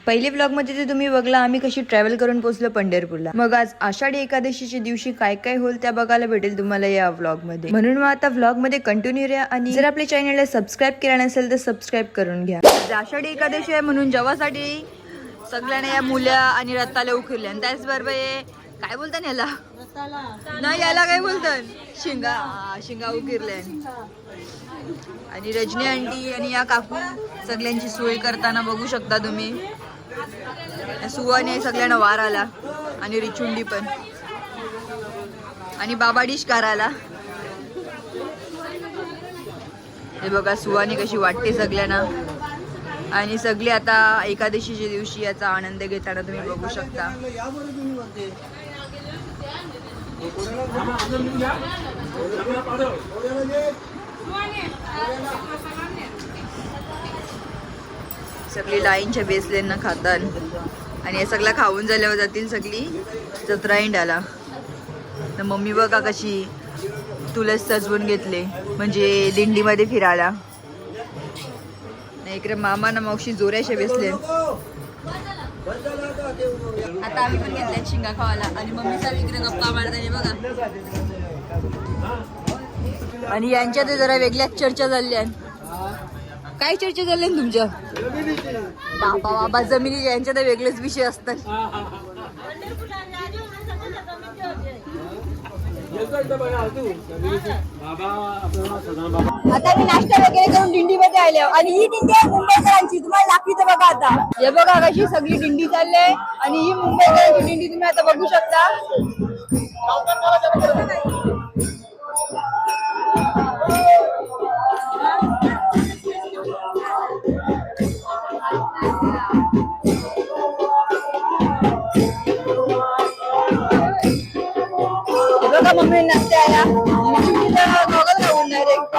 पहिल्या व्लॉग मध्ये ते तुम्ही बघला आम्ही कशी ट्रॅव्हल करून पोहोचलो पंढरपूरला. मग आज आषाढी एकादशीच्या दिवशी काय काय होईल त्या बघायला भेटेल तुम्हाला या व्लॉग मध्ये. म्हणून मग आता व्लॉग मध्ये कंटिन्यू राहा आणि जर आपल्या चॅनलला सबस्क्राईब केला नसेल तर सबस्क्राईब करून घ्या. आषाढी एकादशी आहे म्हणून जेवासाठी सगळ्यांना या मुल्या आणि रताला उखरल्या आणि त्याचबरोबर काय बोलतात याला नाही याला काय बोलतात शिंगा उकिरल्या आणि रजनी आंटी आणि या काकू सगळ्यांची सोय करताना बघू शकता तुम्ही. सुवाने सगळ्यांना वार आला आणि रिचुंडी पण आणि बाबा डिश करायला. हे बघा सुवाने कशी वाटते सगळ्यांना आणि सगळे आता एकादशीच्या दिवशी याचा आनंद घेताना तुम्ही बघू शकता. सगळी लाईनच्या बेसलेंना खातात आणि हे सगळं खाऊन झाल्यावर जातील सगळी जत्रा एंडाला. तर मम्मी बघा कशी तुळस सजवून घेतले म्हणजे दिंडीमध्ये फिरायला. इकडे मामा ना मावशी जोऱ्याशे बेसले. आता आम्ही पण घेतलाय शिंगा खावायला आणि मम्मीचा इकडे गप्पा मारताना बघा. आणि यांच्या ते जरा वेगळ्याच चर्चा झाल्या. काय चर्चा झाल्या तुमच्या बाबा बाबा जमिनीच्या यांच्या तर वेगळेच विषय असतात. आता मी नाश्ता वगैरे करून दिंडीमध्ये आले आणि ही दिंडी आहे मुंबईकरांची. तुम्हाला दाखवते बघा आता. हे बघा कशी सगळी दिंडी चालली आहे आणि ही मुंबईकरांची दिंडी तुम्ही आता बघू शकता. बघा मम्मी नाश्ते आया बघत राहून डायरेक्ट.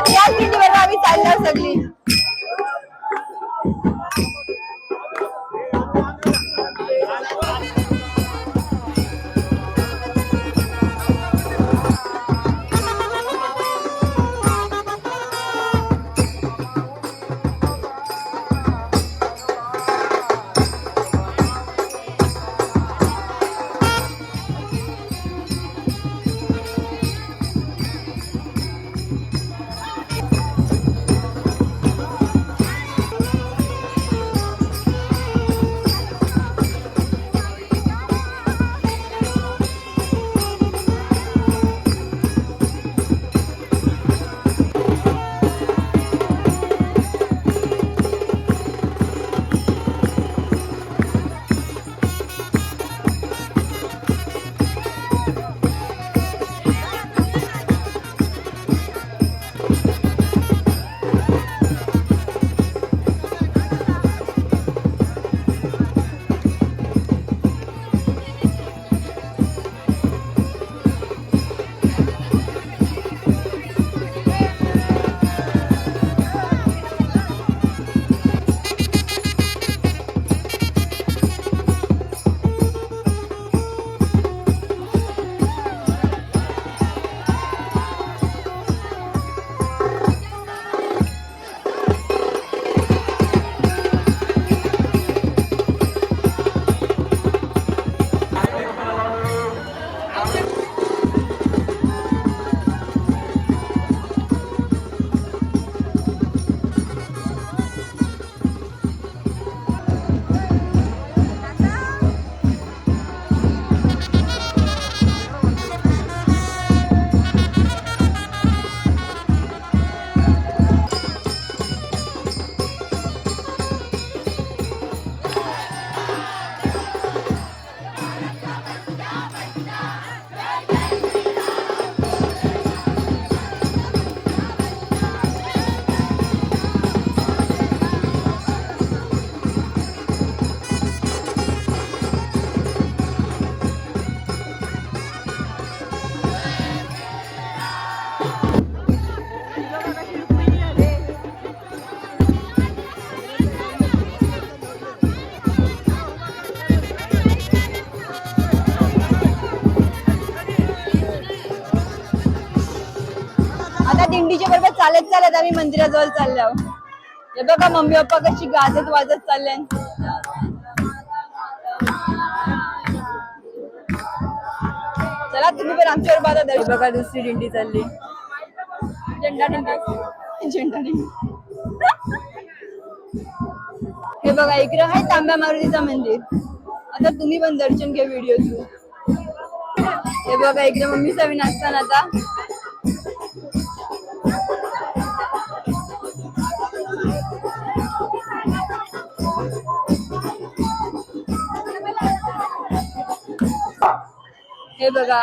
याच दिंडीवर आम्ही चाललो सगळी. या दिंडीच्या बरोबर चालत चालत आम्ही मंदिराजवळ चाललो. हे बघा मम्मी पप्पा कशी गाजत वाजत चालले. चला तुम्ही पण आमच्यावर बाधा द्या. बघा दुसरी दिंडी चालली. झेंडा दिंडी, झेंडा दिंडी. हे बघा इकडे आहे तांब्या मारुतीचं मंदिर. आता तुम्ही पण दर्शन घ्या व्हिडिओ थ्रू. हे बघा इकडे मम्मी सवी नाचताना आता. हे बघा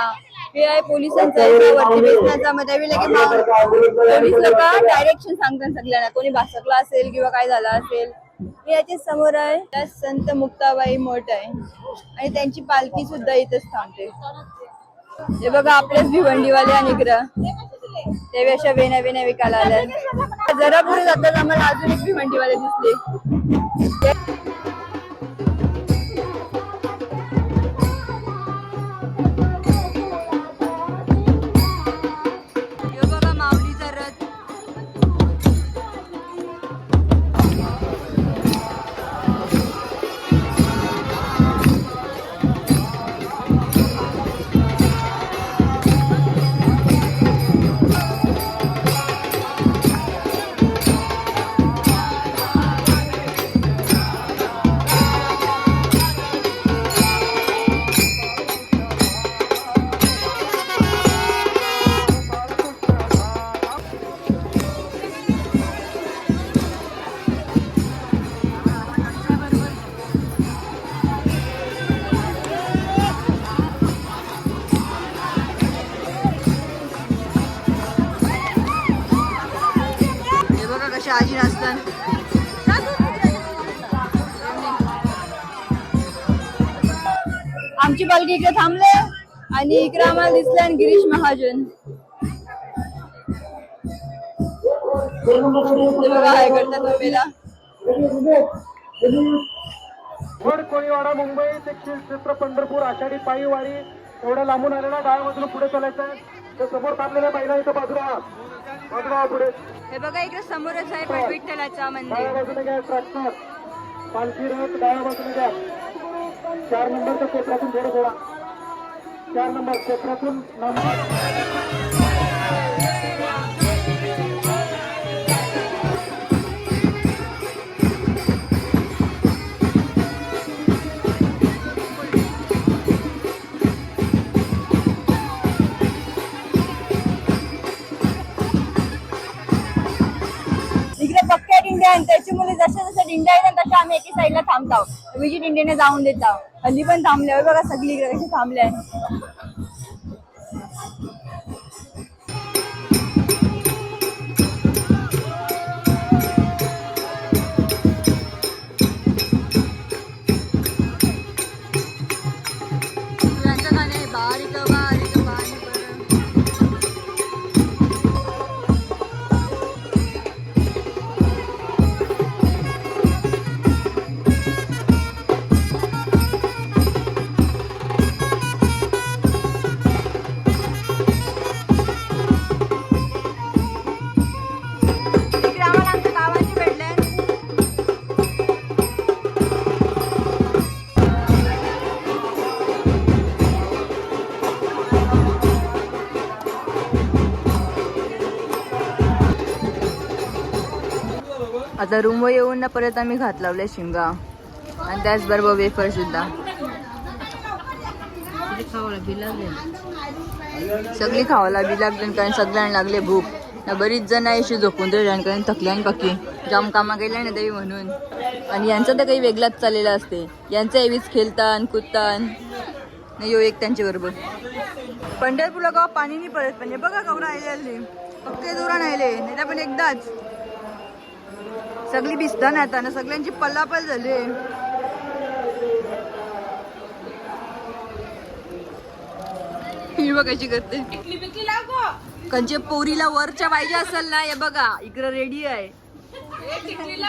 हे आहे पोलिसांचा वरती बेसनाचा मध्ये पोलीस लोक डायरेक्शन सांगतात सगळ्यांना. कोणी भासकला असेल किंवा काय झालं असेल. हे याच्या समोर आहे त्या संत मुक्ताबाई मठ आहे आणि त्यांची पालखी सुद्धा इथेच थांबते. हे बघा आपल्याच भिवंडीवाले आणि इकडं ते अशा वेण्या वेण्या विकायला आल्या. जरा पुढे जातात आम्हाला अजून एक भिवंडीवाले दिसले. आजी नाचतात. आमची पालखी इकडे थांबले आणि इकडे आम्हाला दिसले गिरीश महाजन. बघा काय करतात मुंबईला. कोळीवाडा मुंबई ते क्षेत्र पंढरपूर आषाढी पायी वारी एवढ्या लांबून आलेला डाव्या बाजूला पुढे चालायचं आहे. तर समोर थांबलेल्या बाईला इथं बाजूला पुढे. हे बघा इकडे समोरच आहे विठ्ठलाचा मंदिर. डाव्या बाजूने घ्या ट्रॅक्टर पालखी रथ डाव्या बाजूने घ्या. 4 नंबरच्या क्षेत्रातून थोडं थोडा 4 नंबर क्षेत्रातून पक्क्या दिंड्या आणि त्याची मुली जशा जशा दिंड्या आहेत तशा आम्ही एकी साईडला थांबतो. विजी दिंडीने जाऊन देतो. हल्ली पण थांबले बघा सगळी कशी थांबले. आता रूमवर येऊन ना परत आम्ही घात लावले शिमगा आणि त्याचबरोबर वेफर सुद्धा. सगळी खावायला बी लागले कारण सगळ्यांना लागले भूक ना. बरीच जण अशी झोपून राहिले कारण थकल्यान बाकी जाम कामा केल्या ना तरी म्हणून. आणि यांचं तर काही वेगळाच चाललेला असते. यांचं एवीच खेळतान कुदतान नाही. एक त्यांच्या बरोबर पंढरपूरला गाव पाणी नाही पडत म्हणजे बघा कवरा आले फक्त जोरान आले नाही पण एकदाच सगळी भिजता ना आता ना सगळ्यांची पल्लापल झाली. हिरवा कशी करते कंचे पोरीला वरच्या पाहिजे असेल ना. हे बघा इकडं रेडी आहे.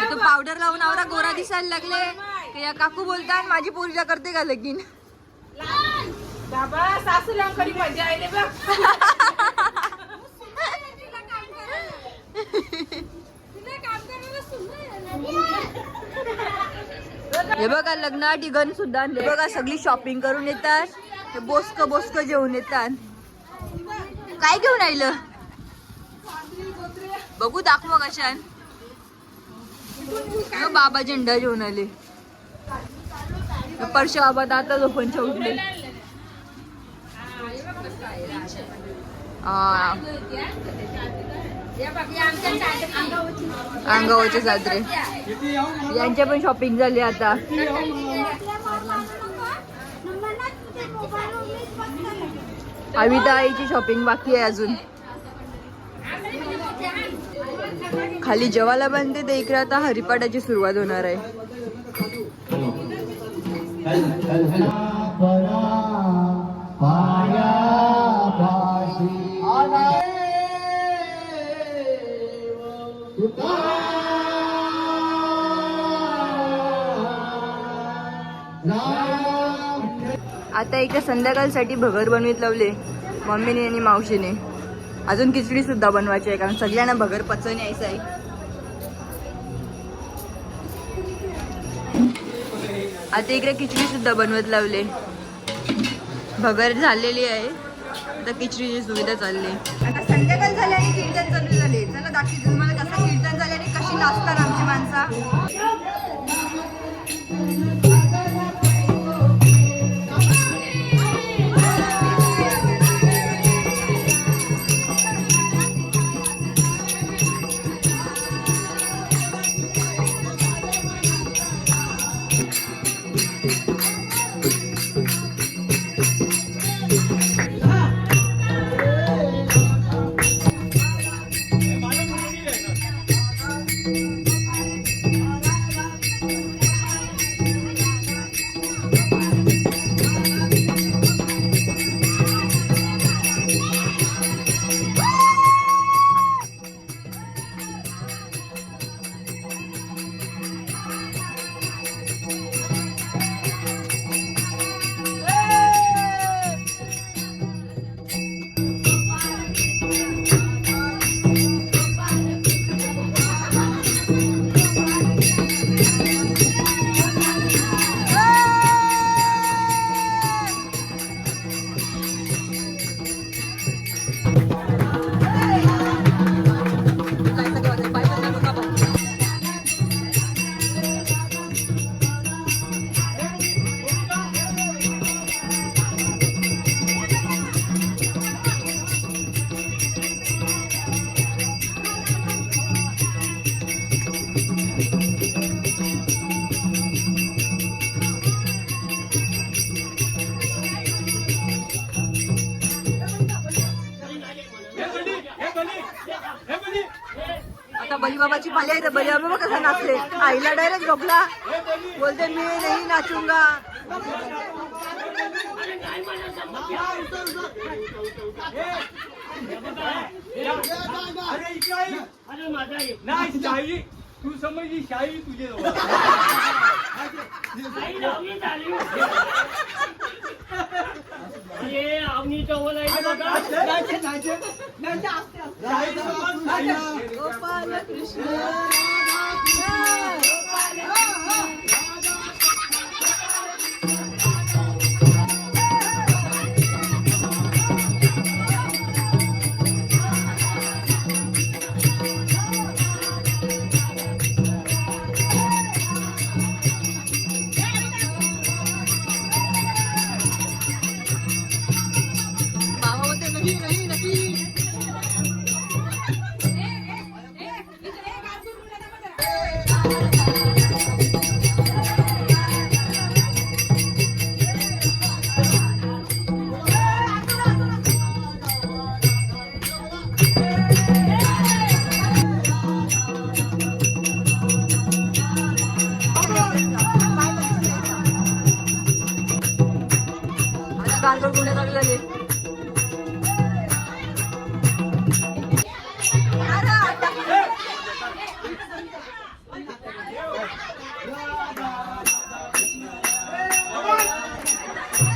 तो पावडर लावून आवरा गोरा दिसायला लागले. या काकू बोलतात माझी पोरीला करते का लगीन. हे बघा लग्नासाठी गण सुद्धा आणले बघा. सगळी शॉपिंग करून येतात. हे बोसक जेवून येतात. काय घेऊन आलं बघू दाखव कशान. बाबा झेंडा घेऊन आले. परशा बाबा आता झोपणच्या उठले. अंगावचे साजरे यांच्या पण शॉपिंग झाली आता. आईची शॉपिंग बाकी आहे अजून. खाली जेवायला बनते ते इकडे आता हरिपाठाची सुरुवात होणार आहे. आता इकडे संध्याकाळसाठी भगर बनवीत लावले मम्मीने आणि मावशीने. अजून खिचडी सुद्धा बनवायची आहे कारण सगळ्यांना भगर पचन यायचं आहे. आता इकडे खिचडी सुद्धा बनवत लावले. भगर झालेली आहे. आता खिचडीची सुविधा चालली. आता संध्याकाळ झाली आणि कीर्तन चालू झाले. चला दाखवते तुम्हाला कसं कीर्तन झाले आणि कशी नाचतात आमची माणसं. आता बलीबाबाची पाली आहे तर बलीबाबा कसा नाचले. आईला डायरेक्ट झोपला. बोलते मी नाही नाचूंगा. तू समजली शाही तुझे गोपाल कृष्ण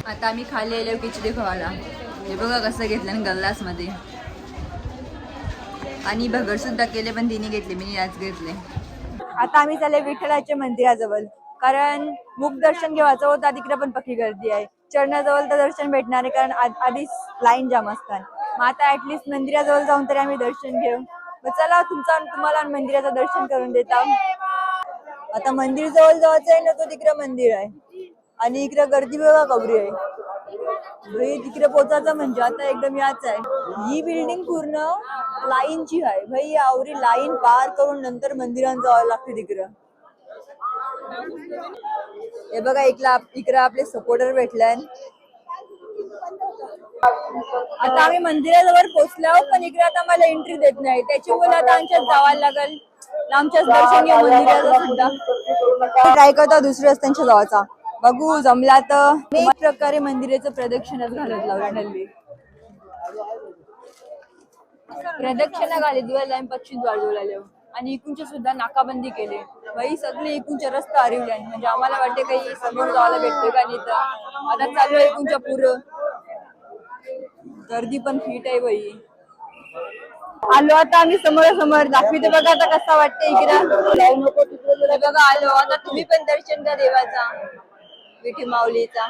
आता आम्ही खाली आलो खिचडी खावायला. हे बघा कसं घेतलं ग्लास मध्ये. आणि भगर सुद्धा केले, पण तिने घेतले, मी आज घेतले. आता आम्ही चालले विठ्ठलाच्या मंदिराजवळ, कारण मुख दर्शन घेवायचं होतं. तिकडे पण पक्की गर्दी आहे. चरणाजवळ तर दर्शन भेटणार आहे, कारण आधीच लाईन जाम असतात. मग आता ऍटलिस्ट मंदिराजवळ जाऊन तरी आम्ही दर्शन घेऊ. मग चला तुम्हाला मंदिराचं दर्शन करून देता. आता मंदिर जवळ जायचं आहे ना, तो तिकडे मंदिर आहे आणि इकडे गर्दी बघा कवरी आहे. भाई तिकडे पोचायचं म्हणजे आता एकदम याच आहे. ही बिल्डिंग पूर्ण लाईनची आहे भाई. आवरी लाईन पार करून नंतर मंदिरात जावं लागते तिकडं. हे बघा इकडे आपले सपोर्टर भेटलाय. आता आम्ही मंदिराजवळ पोहोचलो, पण इकडे आता मला एंट्री देत नाही. त्याची मुलं आता आमच्यात जावायला लागल. आमच्याच दर्शन घेऊ मंदिराचं सुद्धा. ट्राय करता दुसऱ्या रस्त्यांच्या जावाचा, बघू जमला तर. एक प्रकारे मंदिराचं प्रदक्षिणाच घालत लावली. प्रदक्षिणा घाली दिवस लाईन पश्चिम वाजवला आणि इकूनचे सुद्धा नाकाबंदी केले. बाई सगळे इकूनचे रस्ते हरवले, म्हणजे आम्हाला वाटते काही समोर जायला भेटते का नाही. तर आता चालू आहे इकूनच्या पुरं. गर्दी पण फिट आहे बाई. आलो आता आम्ही समोर दाखविते बघा आता कसा वाटते इकडे. बघा आलो आता, तुम्ही पण दर्शन द्या देवाचा, विठी माऊलीचा.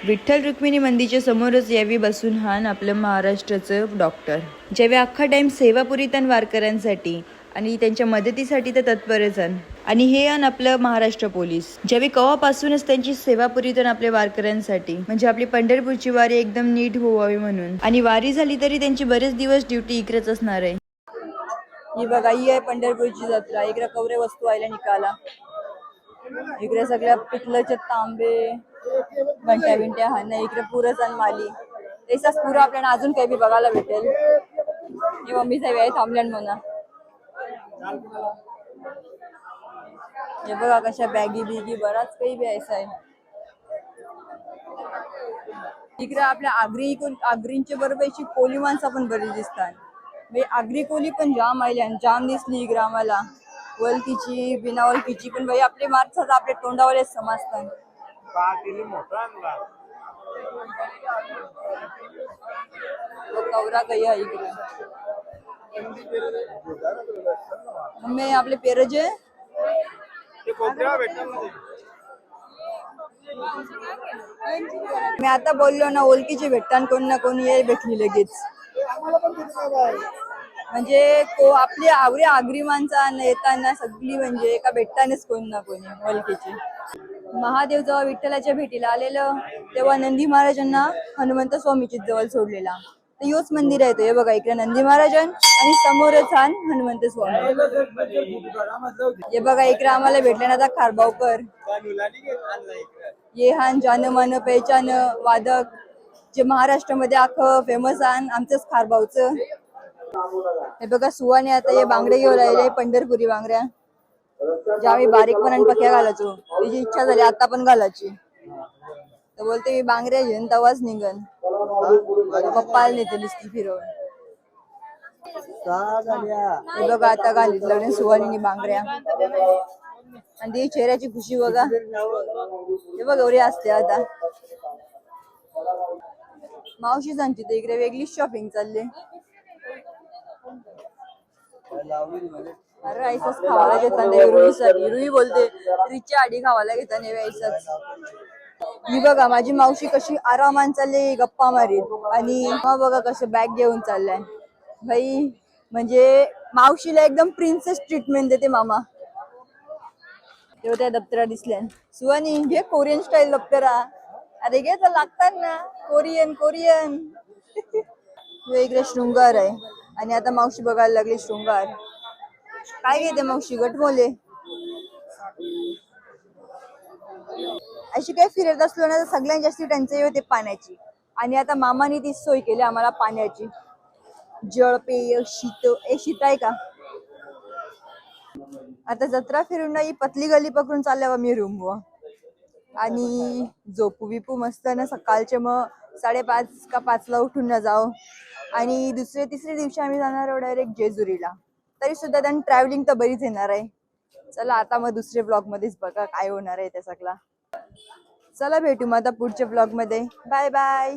विठ्ठल रुक्मिणी मंदिरच्या समोरच यावी बसून हान आपलं महाराष्ट्राचं डॉक्टर, ज्यावेळी अख्खा टाइम सेवापुरीतन वारकऱ्यांसाठी आणि त्यांच्या मदतीसाठी तर तत्परच आण. आणि हे आण आपलं महाराष्ट्र पोलीस, ज्यावेळी कवापासूनच त्यांची सेवापुरीतन आपल्या वारकऱ्यांसाठी, म्हणजे आपली पंढरपूरची वारी एकदम नीट व्हावी म्हणून. आणि वारी झाली तरी त्यांची बरेच दिवस ड्युटी इकडेच असणार आहे. ही बघा ही आहे पंढरपूरची जत्रा. इकडे कवरे वस्तू आयला निकाला. इकडे सगळ्या पितळाचे तांबे, घंट्या बिंट्या हा नाही. इकडे पुरच आणि माली तसाच पुरा आपल्याला अजून काही बी बघायला भेटेल. हे मम्मीचा वेळ थांबल्यान म्हणा. हे बघा कशा बॅगी बिगी बराच काही द्यायचं आहे. इकडे आपल्या आगरींच्या बरोबरची कोली माणसं पण बरी दिसतात. आगरी कोली पण जाम आयल्या, जाम दिसली इकडे आम्हाला. ओळखीची बिना ओळखीची पण बाई आपले माणसाचं आपल्या तोंडावरच समजतात. कवरा काही आहे इकडे. मम्मी आपले पेरजे मी आता बोललो ना, ओळखीचे भेटतात कोण ना कोणी ये भेटली लगेच. म्हणजे आपली आगरी माणसं येताना सगळी म्हणजे एका भेटतानाच कोण ना कोणी ओळखीचे. महादेव जेव्हा विठ्ठलाच्या भेटीला आलेलं तेव्हा नंदी महाराजांना हनुमंत स्वामीची जवळ सोडलेला. तर योच मंदिर आहे. हे बघा इकडे नंदी महाराजन आणि समोरच हा हनुमंत स्वामी. हे बघा इकडे आम्हाला भेटले ना आता खारबावकर. ये हान जान मन पहिचान वादक, जे महाराष्ट्रामध्ये अख्खं फेमस आहे आमचंच खारबावचं. हे बघा सुवाने आता हे बांगडे घेऊन राहिले, पंढरपुरी बांगड्या, ज्या आम्ही बारीकपणाने पक्या घालायचो. तिची इच्छा झाली आता पण घालायची. तर बोलते मी बांगड्या घेऊन तवाच निघन. पप्पा नेते नुसती फिरवून. हे बघा आता घालितलं सुवानीनी बांगड्या, आणि ती चेहऱ्याची खुशी बघा. हे बघ एवढी असते आता. मावशी सांगते तर इकडे वेगळीच शॉपिंग चालली. अरे आईसच खावायला घेताना रुईसाठी, रुई बोलते रिच्या आडी खावायला घेताना आईसच. ही बघा माझी मावशी कशी आरामान चालली गप्पा मारीत, आणि मग बघा कसं बॅग घेऊन चाललाय भाई. म्हणजे मावशीला एकदम प्रिन्सेस ट्रीटमेंट देते मामा. तेव्हा त्या दप्तरा दिसल्या. सुवानी घे कोरियन स्टाईल दप्तरा. अरे घे तर लागतात ना कोरियन. इकडे शृंगार आहे, आणि आता मावशी बघायला लागली शृंगार. काय घेते मावशी? गटमोले. अशी काय फिरत असलो ना तर सगळ्यात जास्ती टंचाई होते पाण्याची, आणि आता मामाने ती सोय केली आम्हाला पाण्याची. जळपेय शीत आहे का. आता जत्रा फिरून नाही पतली गली पकडून चालल्यावर मी रूम व, आणि झोपू बिपू मस्त ना. सकाळचे मग 5:30 का 5ला उठून ना जाऊ, आणि तिसऱ्या दिवशी आम्ही जाणार आहोत डायरेक्ट जेजुरीला. तरी सुद्धा त्यांनी ट्रॅव्हलिंग तर बरीच येणार आहे. चला आता मग दुसरे ब्लॉग मध्येच बघा काय होणार आहे त्या सगळा. चला भेटू मग आता पुढच्या ब्लॉग मध्ये. Bye bye.